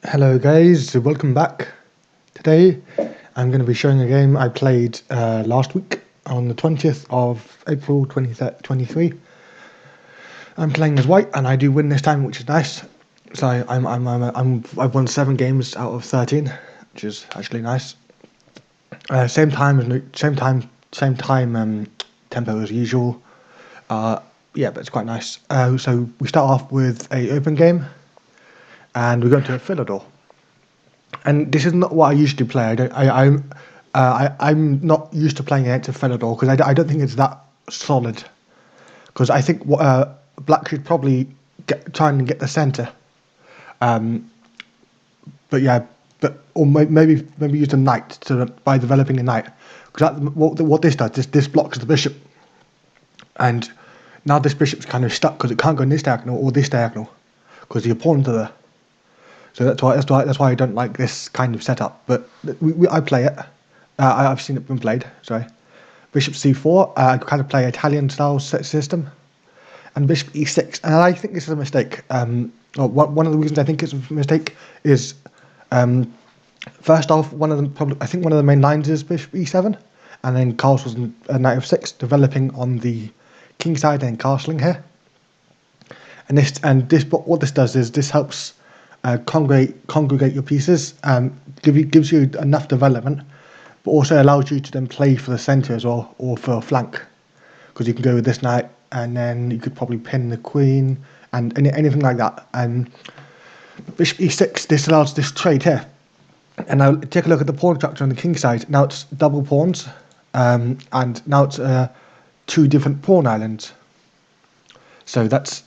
Hello guys, welcome back. Today I'm going to be showing a game I played last week on the 20th of April 2023. I'm playing as white and I do win this time, which is nice. So I've won 7 games out of 13, which is actually nice. Same time tempo as usual. Yeah, but it's quite nice. So we start off with a open game and we go to a Phillidor. And this is not what I usually play. I'm not used to playing against a Phillidor because I don't think it's that solid. Because I think black should probably try and get the centre. But yeah, or maybe use the knight by developing a knight. Because what this does, this blocks the bishop, and now this bishop's kind of stuck because it can't go in this diagonal or this diagonal because the pawns are there. So that's why I don't like this kind of setup. But I play it. I've seen it been played. Sorry, Bishop C4. I kind of play Italian style system, and Bishop E6. And I think this is a mistake. One of the reasons I think it's a mistake is, first off, one of the main lines is Bishop E7, and then castles and Knight F6, developing on the king side and castling here. What this does is this helps congregate your pieces, gives you enough development, but also allows you to then play for the centre as well, or for a flank, because you can go with this knight, and then you could probably pin the queen, and anything like that. And Bishop E6, this allows this trade here. And now take a look at the pawn structure on the king side. Now it's double pawns, and now it's 2 different pawn islands. So that's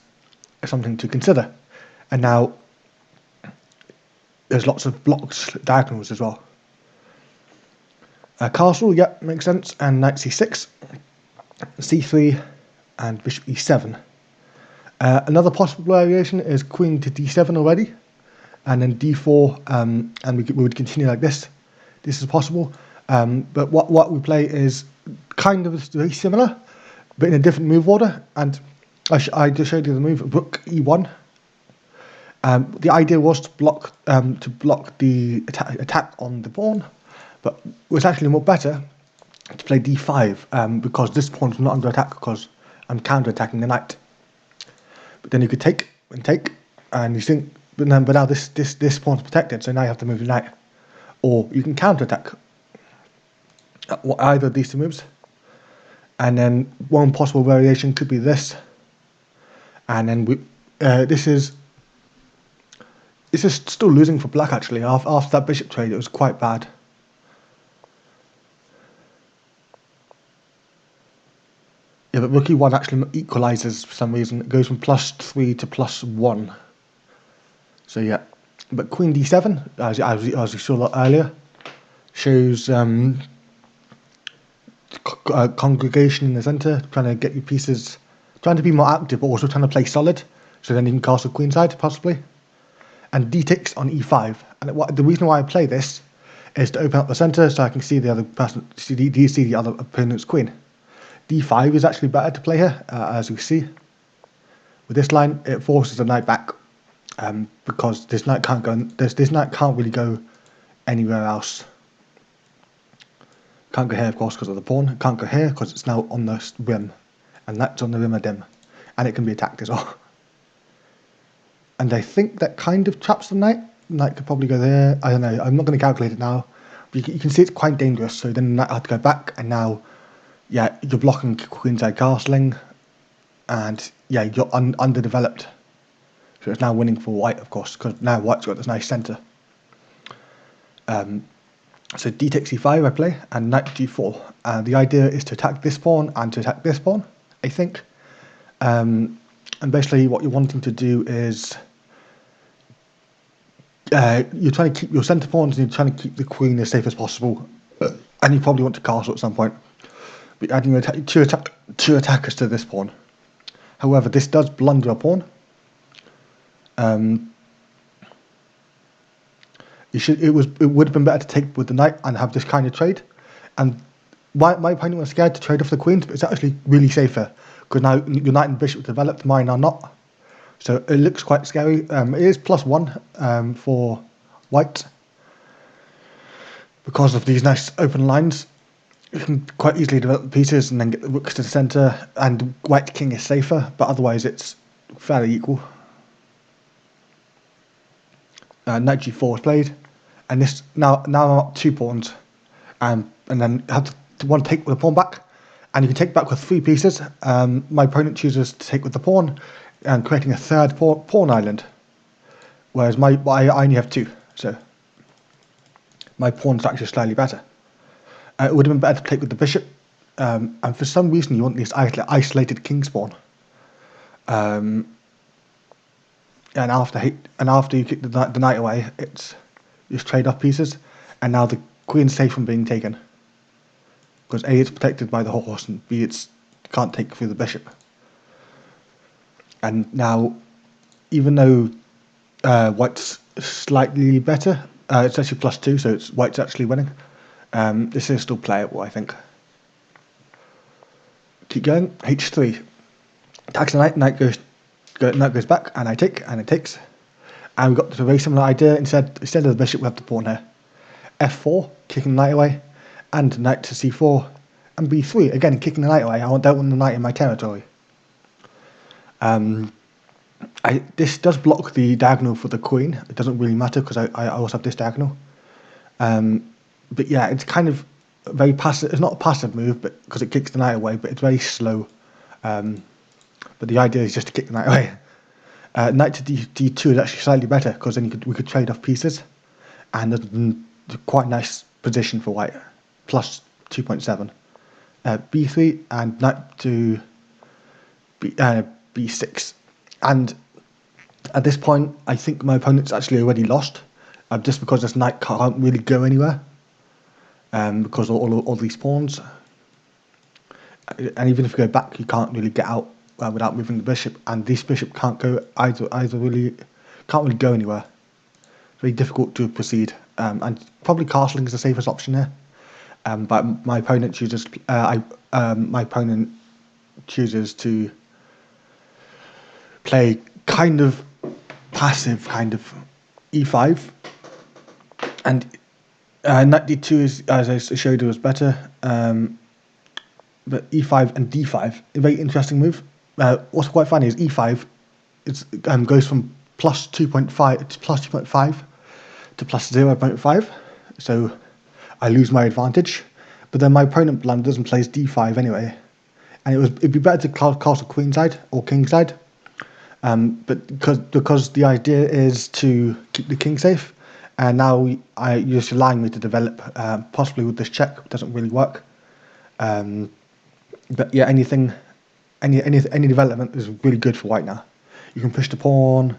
something to consider. And now there's lots of blocks, diagonals as well. Castle, yep, makes sense. And knight c6, c3, and bishop e7. Another possible variation is queen to d7 already, and then d4, and we would continue like this. This is possible, but what we play is kind of very similar, but in a different move order. And I just showed you the move, rook e1. The idea was to block the attack on the pawn, but it was actually more better to play d5, because this pawn's not under attack because I'm counter-attacking the knight. But then you could take, and you think, but now this pawn's protected, so now you have to move the knight, or you can counter-attack either of these 2 moves. And then one possible variation could be this, and then this is still losing for black actually. After that bishop trade, it was quite bad. Yeah, but rook e1 actually equalizes for some reason. It goes from +3 to +1. So yeah, but queen d7, as you saw earlier, shows congregation in the centre, trying to get your pieces, trying to be more active, but also trying to play solid. So then you can castle queenside possibly. And d takes on e5. And the reason why I play this is to open up the centre so I can see the other person, see the other opponent's queen. d5 is actually better to play here, as you see. With this line, it forces the knight back, because this knight can't go. This knight can't really go anywhere else. Can't go here, of course, because of the pawn. Can't go here because it's now on the rim, and that's on the rim of dim, and it can be attacked as well. And I think that kind of traps the knight. The knight could probably go there. I don't know. I'm not going to calculate it now. But you can see it's quite dangerous. So then the knight had to go back. And now, yeah, you're blocking queenside castling. And yeah, you're underdeveloped. So it's now winning for white, of course, because now white's got this nice centre. So d takes e5 I play, and knight g4. The idea is to attack this pawn and to attack this pawn, I think. And basically what you're wanting to do is, you're trying to keep your centre pawns and you're trying to keep the queen as safe as possible. And you probably want to castle at some point. But you're adding two attackers to this pawn. However, this does blunder a pawn. It would have been better to take with the knight and have this kind of trade. And my opponent was scared to trade off the queens, but it's actually really safer because now your knight and bishop developed, mine are not. So it looks quite scary. It is +1 for white. Because of these nice open lines, you can quite easily develop the pieces and then get the rooks to the centre, and white king is safer, but otherwise it's fairly equal. Knight g4 is played, and this now I'm up 2 pawns, and then have to one take with the pawn back, and you can take back with 3 pieces. My opponent chooses to take with the pawn, and creating a third pawn island, whereas I only have 2, so my pawn's actually slightly better. It would have been better to take with the bishop, and for some reason you want this isolated king's pawn. And after you kick the knight away, it's just trade off pieces, and now the queen's safe from being taken, because A, it's protected by the horse, and B, it can't take through the bishop. And now, even though white's slightly better, it's actually +2, so white's actually winning. This is still playable, I think. Keep going. H3. Attacks the knight. Knight goes back, and I take, and it takes. And we've got a very similar idea. Instead of the bishop, we have the pawn here. F4, kicking the knight away, and knight to C4, and B3, again kicking the knight away. I don't want the knight in my territory. This does block the diagonal for the queen. It doesn't really matter because I also have this diagonal. But yeah, it's kind of very passive. It's not a passive move, but because it kicks the knight away, but it's very slow. But the idea is just to kick the knight away. Knight to D2 is actually slightly better, because then we could trade off pieces, and there's quite nice position for white, plus 2.7. B3 and knight to B6, and at this point I think my opponent's actually already lost, just because this knight can't really go anywhere, because all these pawns, and even if you go back, you can't really get out without moving the bishop, and this bishop can't go can't really go anywhere. Very difficult to proceed, and probably castling is the safest option here. But my opponent chooses to play kind of passive, kind of E5, and knight D2 is, as I showed you, was better. But E5 and D5, a very interesting move. What's quite funny is E5 goes from plus 2.5 to plus 2.5 to plus 0.5, so I lose my advantage. But then my opponent blunders and plays D5 anyway, and it'd be better to castle queenside or kingside. But because the idea is to keep the king safe, and now you're just allowing me to develop, possibly with this check. It doesn't really work. But yeah, any development is really good for white now. You can push the pawn, you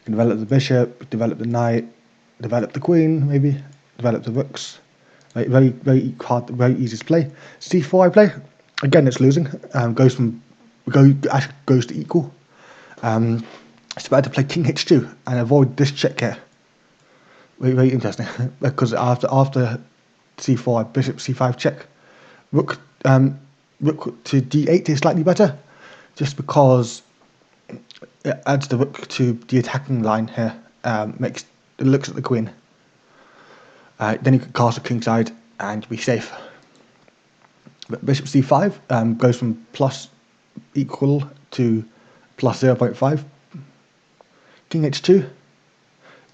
can develop the bishop, develop the knight, develop the queen, maybe develop the rooks. Very very easy to play. C4 I play. Again, it's losing. Goes to equal. It's better to play king h2 and avoid this check here. Very interesting, because after c4, bishop c5 check, rook to d8 is slightly better, just because it adds the rook to the attacking line here. Makes it looks at the queen. Then you can castle kingside and be safe. But bishop c5 goes from plus equal to plus 0.5. King h2.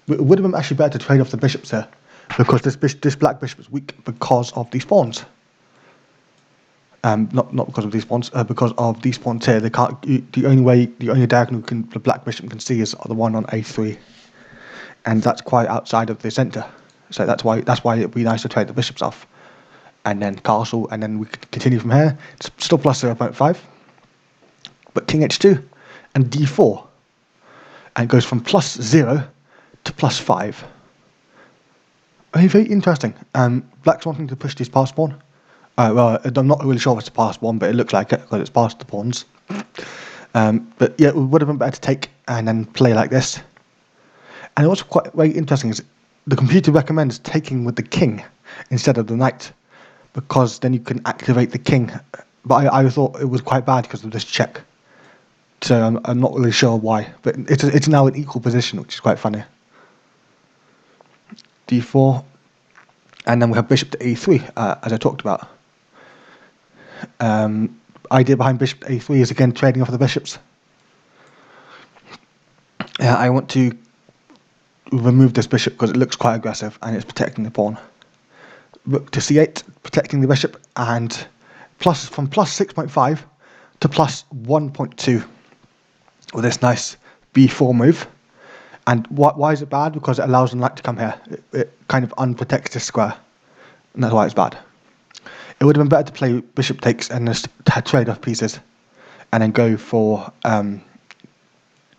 It would have been actually better to trade off the bishops here, because this black bishop is weak because of these pawns. Not because of these pawns, because of these pawns here. They can't. The only diagonal the black bishop can see is the one on a3, and that's quite outside of the center. So that's why it'd be nice to trade the bishops off, and then castle, and then we could continue from here. It's still plus 0.5, but king h2 and d4, and it goes from plus 0 to plus 5. Very interesting. Black's wanting to push this past pawn. Well, I'm not really sure if it's a past one, but it looks like it because it's past the pawns. But yeah, it would have been better to take and then play like this. And what's quite very interesting is the computer recommends taking with the king instead of the knight, because then you can activate the king. But I thought it was quite bad because of this check. So I'm not really sure why. But it's now an equal position, which is quite funny. d4, and then we have bishop to a3, as I talked about. Idea behind bishop to a3 is again trading off the bishops. I want to remove this bishop because it looks quite aggressive and it's protecting the pawn. Rook to c8, protecting the bishop, and from plus 6.5 to plus 1.2 with this nice b4 move. And why is it bad? Because it allows the knight to come here. It kind of unprotects this square, and that's why it's bad. It would have been better to play bishop takes and just trade off pieces and then go for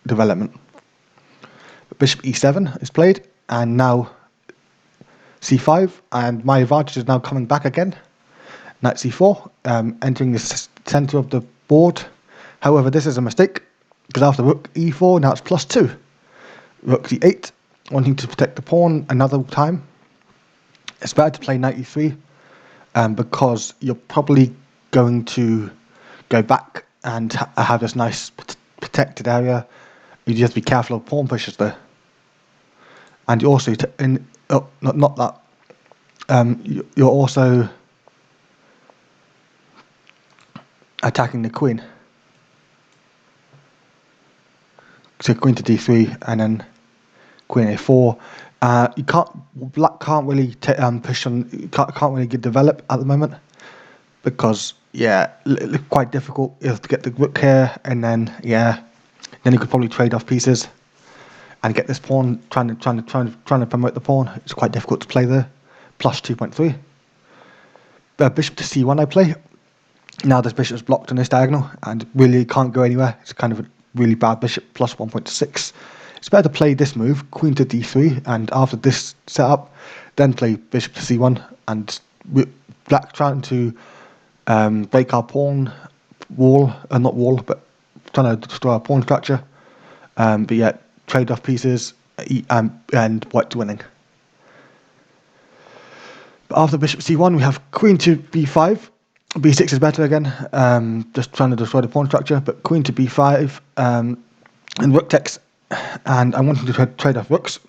development. But bishop e7 is played, and now c5, and my advantage is now coming back again. Knight c4, entering the center of the board. However, this is a mistake, because after rook e4, now it's plus 2. Rook d8, wanting to protect the pawn another time. It's better to play knight e3, because you're probably going to go back and have this nice protected area. You just have to be careful of pawn pushes there. And you also, you're also attacking the queen. So queen to d3 and then queen a4. Black can't really push on. Can't really develop at the moment because it's quite difficult. You have to get the rook here, and then then you could probably trade off pieces and get this pawn trying to promote the pawn. It's quite difficult to play there. Plus 2.3. Bishop to c1 I play. Now this bishop's blocked on this diagonal and really can't go anywhere. It's kind of a really bad bishop. Plus 1.6. It's better to play this move, queen to d3, and after this setup, then play bishop to c1, and black trying to break our pawn wall, not wall, but trying to destroy our pawn structure. But yeah, trade off pieces, and white's winning. But after bishop c1, we have queen to b5. b6 is better again, just trying to destroy the pawn structure, but queen to b5, and rook takes. And I'm wanting to trade off rooks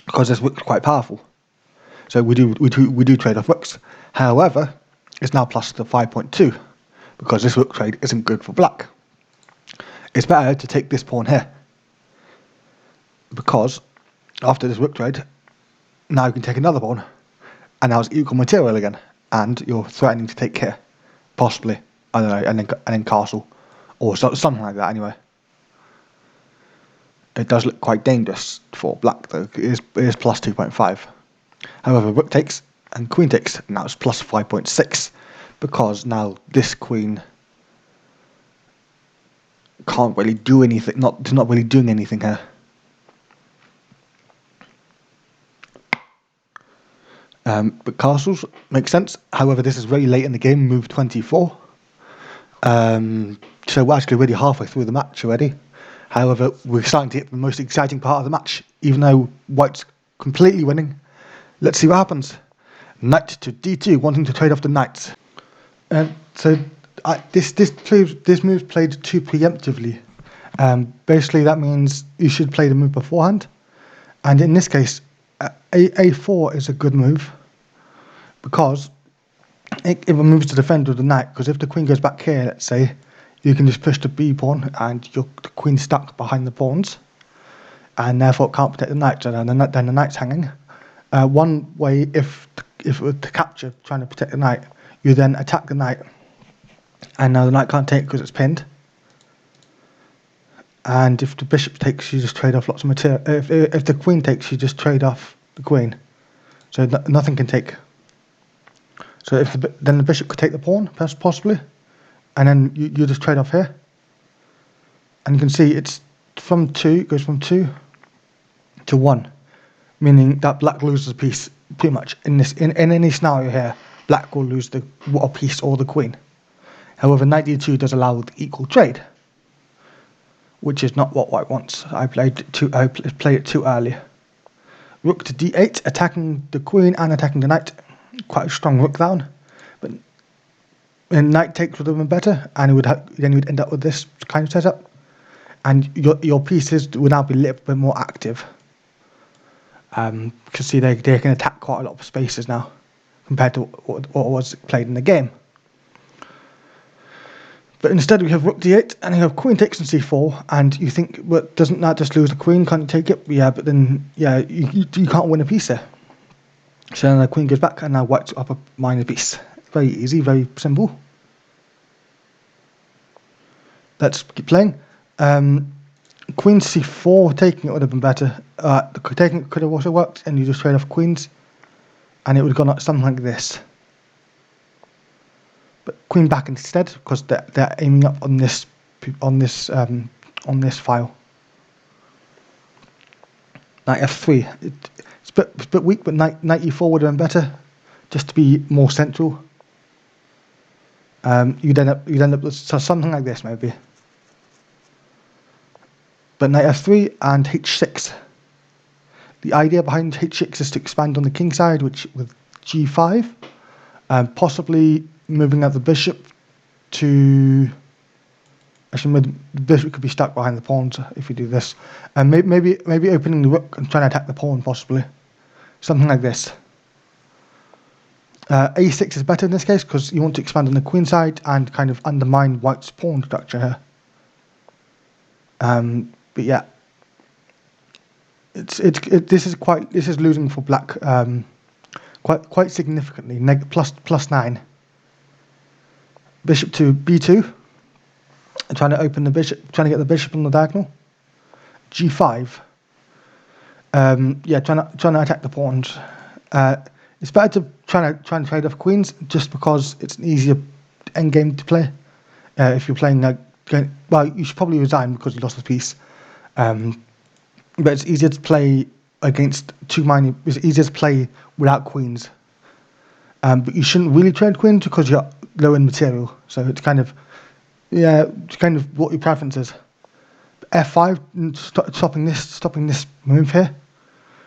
because this rook is quite powerful. So we do trade off rooks. However, it's now plus to 5.2 because this rook trade isn't good for black. It's better to take this pawn here because after this rook trade, now you can take another pawn, and now it's equal material again, and you're threatening to take here, possibly. I don't know, and then castle or something like that. Anyway. It does look quite dangerous for black though. It is plus 2.5. However, rook takes and queen takes. Now it's plus 5.6 because now this queen can't really do anything. It's not really doing anything here. But castles make sense. However, this is very late in the game. Move 24. So we're actually already halfway through the match already. However, we're starting to hit the most exciting part of the match, even though white's completely winning. Let's see what happens. Knight to d2, wanting to trade off the knights. So this move played too preemptively. Basically, that means you should play the move beforehand. And in this case, a4 is a good move because it removes the defender of the knight. Because if the queen goes back here, let's say, you can just push the b pawn and the queen's stuck behind the pawns, and therefore it can't protect the knight. So then the knight's hanging. One way, if it were to capture, trying to protect the knight, you then attack the knight, and now the knight can't take because it's pinned. And if the bishop takes, you just trade off lots of material. If the queen takes, you just trade off the queen, so nothing can take. So then the bishop could take the pawn, possibly. And then you just trade off here. And you can see it's from 2, it goes from 2 to 1. Meaning that black loses a piece pretty much. In any scenario here, black will lose a piece or the queen. However, knight d2 does allow the equal trade, which is not what white wants. I played it too early. Rook to d8, attacking the queen and attacking the knight. Quite a strong rook down. But and knight takes would have been better, and then you'd end up with this kind of setup, and your pieces would now be a little bit more active. Because see, they can attack quite a lot of spaces now compared to what was played in the game. But instead we have rook d8, and you have queen takes on c4, and you think, well, doesn't that just lose the queen? Can't you take it? Yeah, but then, yeah, you can't win a piece there. So then the queen goes back, and now white's up a minor piece. Very easy, very simple. Let's keep playing. Queen c4, taking it would have been better. Taking it could have also worked, and you just trade off queens, and it would have gone like something like this. But queen back instead, because they're aiming up on this file. Knight f3. It's a bit weak, but knight e4 would have been better, just to be more central. You'd end up with something like this maybe. But knight f3 and h6. The idea behind h6 is to expand on the king side, which with g5, possibly moving out the bishop to. Actually, the bishop could be stuck behind the pawns if you do this, and maybe opening the rook and trying to attack the pawn, possibly something like this. A6 is better in this case because you want to expand on the queen side and kind of undermine white's pawn structure here. But yeah, this is losing for black quite significantly. Plus 9. Bishop to b2. Trying to open the bishop, trying to get the bishop on the diagonal. g5. Yeah, trying to attack the pawns. It's better to try and trade off queens just because it's an easier endgame to play. If you're playing well, you should probably resign because you lost the piece. But it's easier to play against it's easier to play without queens. But you shouldn't really trade queens because you're low in material. So it's kind of what your preference is. F5, stopping this move here,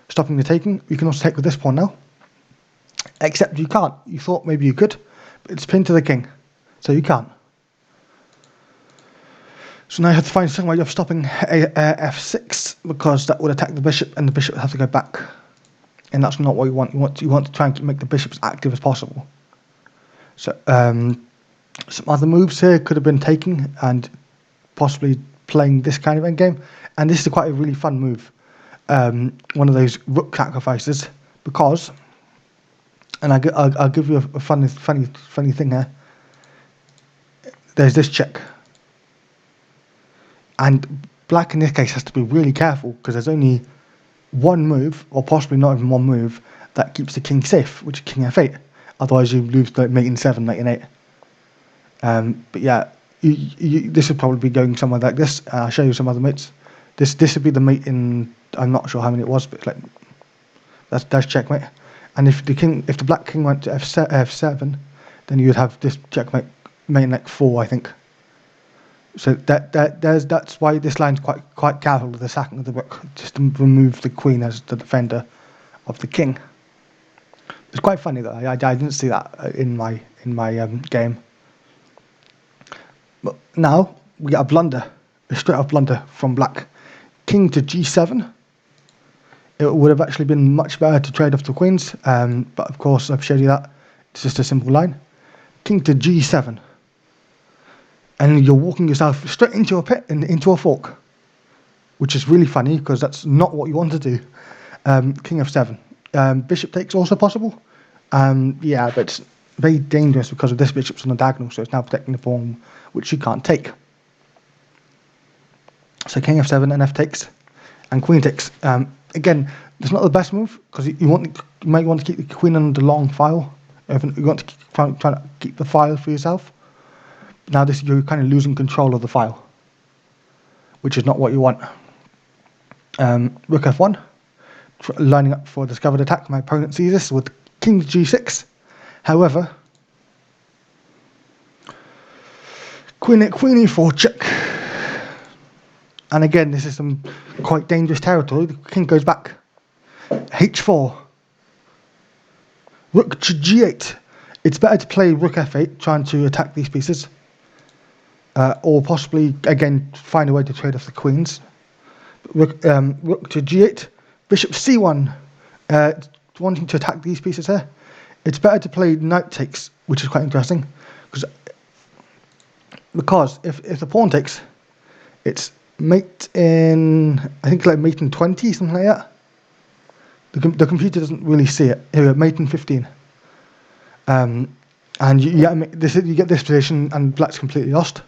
stopping the taking. You can also take with this pawn now. Except you can't. You thought maybe you could, but it's pinned to the king, so you can't. So now you have to find some way of stopping f6 because that would attack the bishop, and the bishop would have to go back, and that's not what you want. You want to try and make the bishop as active as possible. So some other moves here could have been taking and possibly playing this kind of endgame, and this is quite a really fun move. One of those rook sacrifices because, and I'll give you a funny thing here. There's this check. And black in this case has to be really careful because there's only one move, or possibly not even one move, that keeps the king safe, which is king f8. Otherwise you lose like mate in 7, mate in 8. But yeah, this would probably be going somewhere like this. I'll show you some other mates. This would be the mate in, I'm not sure how many it was, but like that's checkmate. And if the black king went to f7, then you would have this checkmate, mate in like 4, I think. So that's why this line's quite careful with the sacking of the rook, just to remove the queen as the defender of the king. It's quite funny though. I didn't see that in my game. But now we get a blunder, a straight up blunder from black. King to g7. It would have actually been much better to trade off the queens, but of course I've showed you that. It's just a simple line. King to g7. And you're walking yourself straight into a pit, into a fork, which is really funny because that's not what you want to do. King f7. Bishop takes also possible. Yeah, but it's very dangerous because of this bishop's on the diagonal, so it's now protecting the pawn, which you can't take. So king f7 and f takes, and queen takes. Again, it's not the best move because you might want to keep the queen on the long file. You want to try to keep the file for yourself. Now you're kind of losing control of the file, which is not what you want. Rook f1, lining up for a discovered attack. My opponent sees this with king to g6. However, queen e4 check. And again, this is some quite dangerous territory. The king goes back. h4. Rook to g8. It's better to play rook f8, trying to attack these pieces. Or possibly, again, find a way to trade off the queens. Rook to g8. Bishop c1. wanting to attack these pieces here, it's better to play knight takes, which is quite interesting, because if the pawn takes, it's mate in, I think like mate in 20, something like that. The computer doesn't really see it. Here we go, mate in 15. And you get this position, and black's completely lost,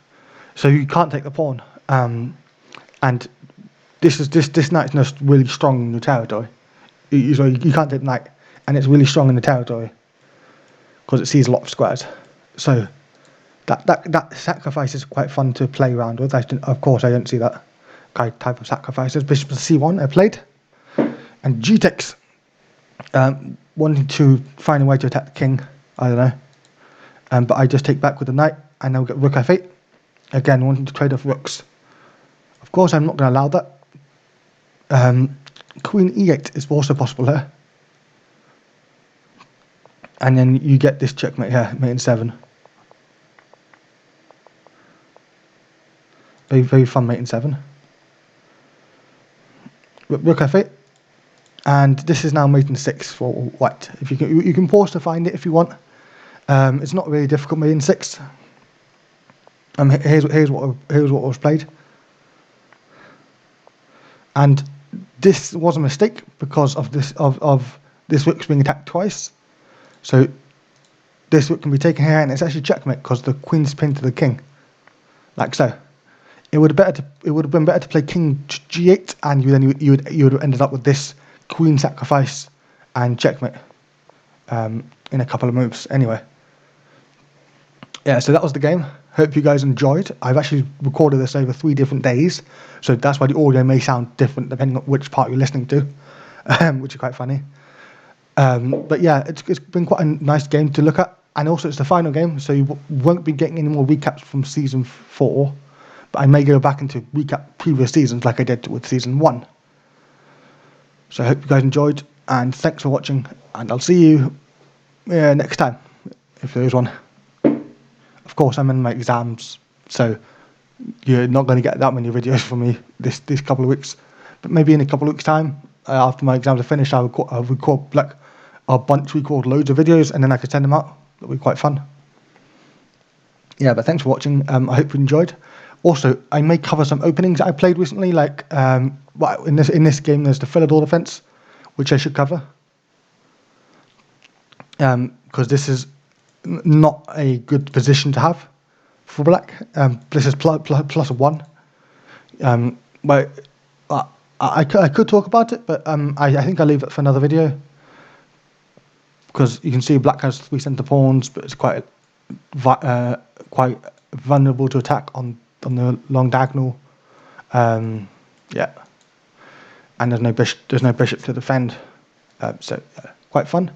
so you can't take the pawn. And this knight's just really strong in the territory. You can't take the knight, and it's really strong in the territory because it sees a lot of squares. So that sacrifice is quite fun to play around with. Of course, I don't see that type of sacrifices. Bishop to c1 I played, and g takes, wanting to find a way to attack the king. I don't know, but I just take back with the knight, and now get rook f8. Again, wanting to trade off rooks. Of course, I'm not going to allow that. Queen e8 is also possible here, and then you get this checkmate here, mate in 7. Very, very fun mate in 7. Rook f8, and this is now mate in 6 for white. If you can pause to find it if you want. It's not really difficult. Mate in 6. Here's what was played, and this was a mistake because of this rook's being attacked twice. So this rook can be taken here, and it's actually checkmate because the queen's pinned to the king, like so. It would have been better to play king g8, and you would have ended up with this queen sacrifice and checkmate in a couple of moves. Anyway, yeah, so that was the game. Hope you guys enjoyed. I've actually recorded this over 3 different days, so that's why the audio may sound different depending on which part you're listening to, which is quite funny. But yeah, it's been quite a nice game to look at, and also it's the final game, so you won't be getting any more recaps from season 4. But I may go back into recap previous seasons like I did with season 1. So I hope you guys enjoyed, and thanks for watching, and I'll see you next time, if there is one. Of course, I'm in my exams, so you're not going to get that many videos from me this couple of weeks. But maybe in a couple of weeks' time, after my exams are finished, I'll record like a bunch, record loads of videos, and then I can send them out. That'll be quite fun. Yeah, but thanks for watching. I hope you enjoyed. Also, I may cover some openings I played recently, like in this game there's the Phillidor defense, which I should cover, because this is not a good position to have for black. This is plus 1. But I could talk about it, but I think I'll leave it for another video, because you can see black has 3 center pawns, but it's quite vulnerable to attack on the long diagonal. Yeah, and there's no bishop to defend, so quite fun.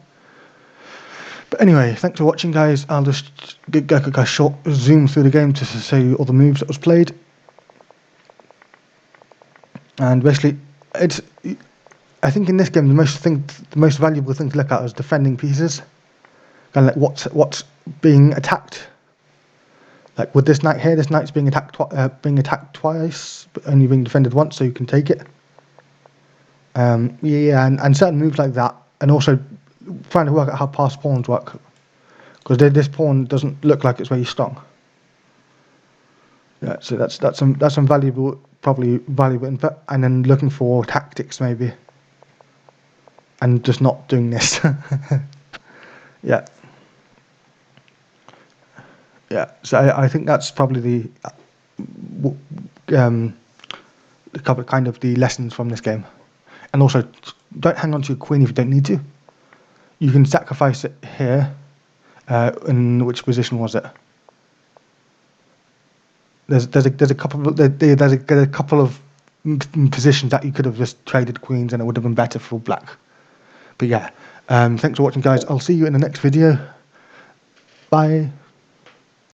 But anyway, thanks for watching, guys. I'll just get a short zoom through the game to show you all the moves that was played. And basically, I think in this game the most valuable thing to look at is defending pieces, kind of like what's being attacked. Like with this knight here, this knight's being attacked twice, but only being defended once, so you can take it. Yeah, and certain moves like that, and also trying to work out how passed pawns work, because this pawn doesn't look like it's very strong. Yeah, so that's some valuable input, and then looking for tactics maybe, and just not doing this. Yeah. Yeah, so I think that's probably the kind of the lessons from this game. And also, don't hang on to your queen if you don't need to. You can sacrifice it here. In which position was it? There's a couple of positions that you could have just traded queens, and it would have been better for black. But yeah, thanks for watching, guys. I'll see you in the next video. Bye.